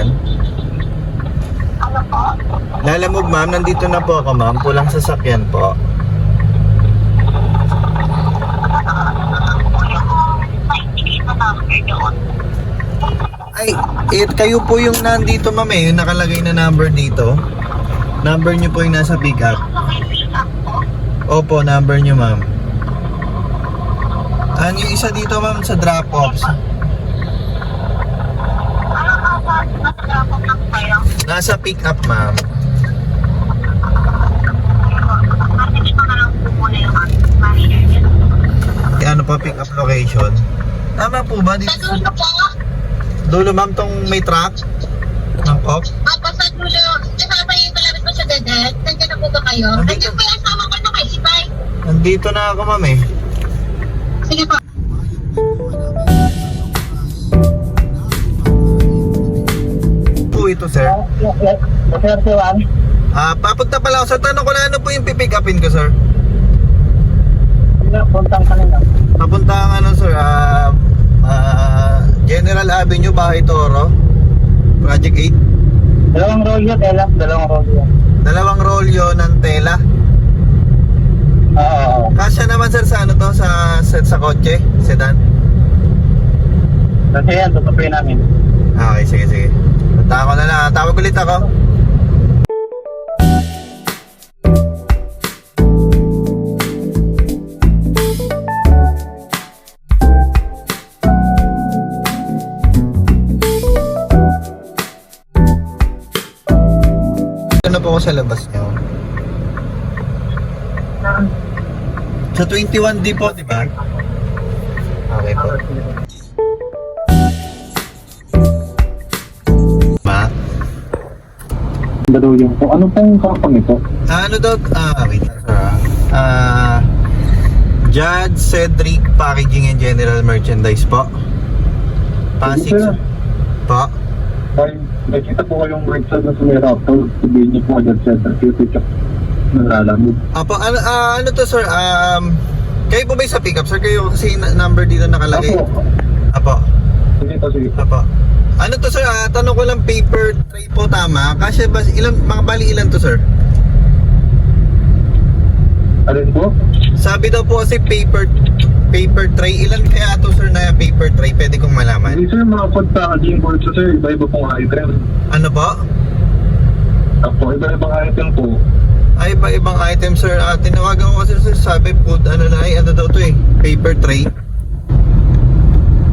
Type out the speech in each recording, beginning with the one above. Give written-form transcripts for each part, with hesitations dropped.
Sedan? Ano po? Lalamove ma'am, nandito na po ako ma'am. Pulang sasakyan po. Naintigay na number doon. Ay, kayo po yung nandito ma'am eh. Yung nakalagay na number dito. Number nyo po yung nasa pickup. Opo, number nyo ma'am. Ano yung isa dito ma'am sa drop-offs? Nasa pickup ma'am. Message ko na lang po muna yung manager niya. Ano po pickup location? Tama po ba? Dito Sa dulo po? dulo ma'am tong may truck ng Coke? Opo, sa dulo. Kasama yung malapit po sa dedet. Nandiyan na po ba kayo? Nandito. Nandiyan po yung asama ko ng isipay. Nandito na ako ma'am eh. Sige po. Po ito sir. Yes. Sir, Juan. Papunta pala ako sa tanong ko lang ano po yung pipick upin ko sir? Puntang ka na lang. Papunta ang ano sir, General Avenue, Bahay Toro, Project 8. Dalawang rolyo, tela. Dalawang rolyo. Dalawang rolyo ng tela. Oo. Kasya naman sir sa ano to, sa kotse, sedan. Kasi yan, tutupuin namin. Okay, sige. Punta ako na lang, tawag ulit ako. Ano po ako sa labas niyo? Sa 21D po, di ba? Okay po. Ma? Baduyan po. Ano pong kampang ito? Ano daw? Wait. Judge Cedric Packaging and General Merchandise po. Pasig Sir. po. Ay, nakita po kayong website na sumira po. Sabihin niyo po agad sa certificate ng lalamig. Apo, ano to sir? Kayo po ba yung sa pickup sir? Kayo kasi number dito nakalagay. Apo. Sige po, sige. Apo. Ano to sir? Tanong ko lang, paper tray po tama. Kasi ba ilan, mga bali ilan to sir? Alin po? Sabi daw po kasi paper tray. Ilan kaya to sir na paper tray? Pwede kong malaman. Hindi sir, mga food packaging board sa sir. Iba-iba pong item. Ano po? Apo, iba-ibang item po. Ay, iba-ibang item sir. Tinawagan ko kasi sir, sabi food, ano daw to eh, paper tray.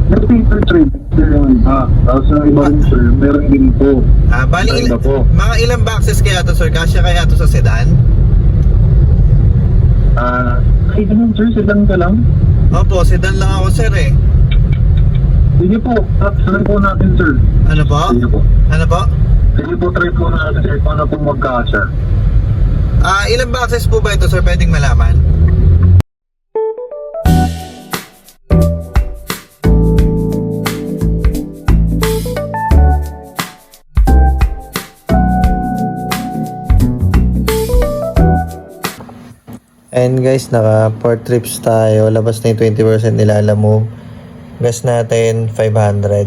May paper tray sir yung iba. Tapos yung iba rin sir, meron din po. Bali, Iba po. mga ilang boxes kaya to sir? Kasya kaya to sa sedan? Ay, ganun sir, sedan ka lang. Opo, sedan lang ako sir eh. Sige po, try po natin sir. Ano po? Sige po. Ano po? Sige po, try po natin sir kung ano pong magkasya. Ilang boxes po ba ito sir? Pwedeng malaman? And guys, naka 4 trips tayo. Labas na yung 20% nila alam mo. Gas natin 500.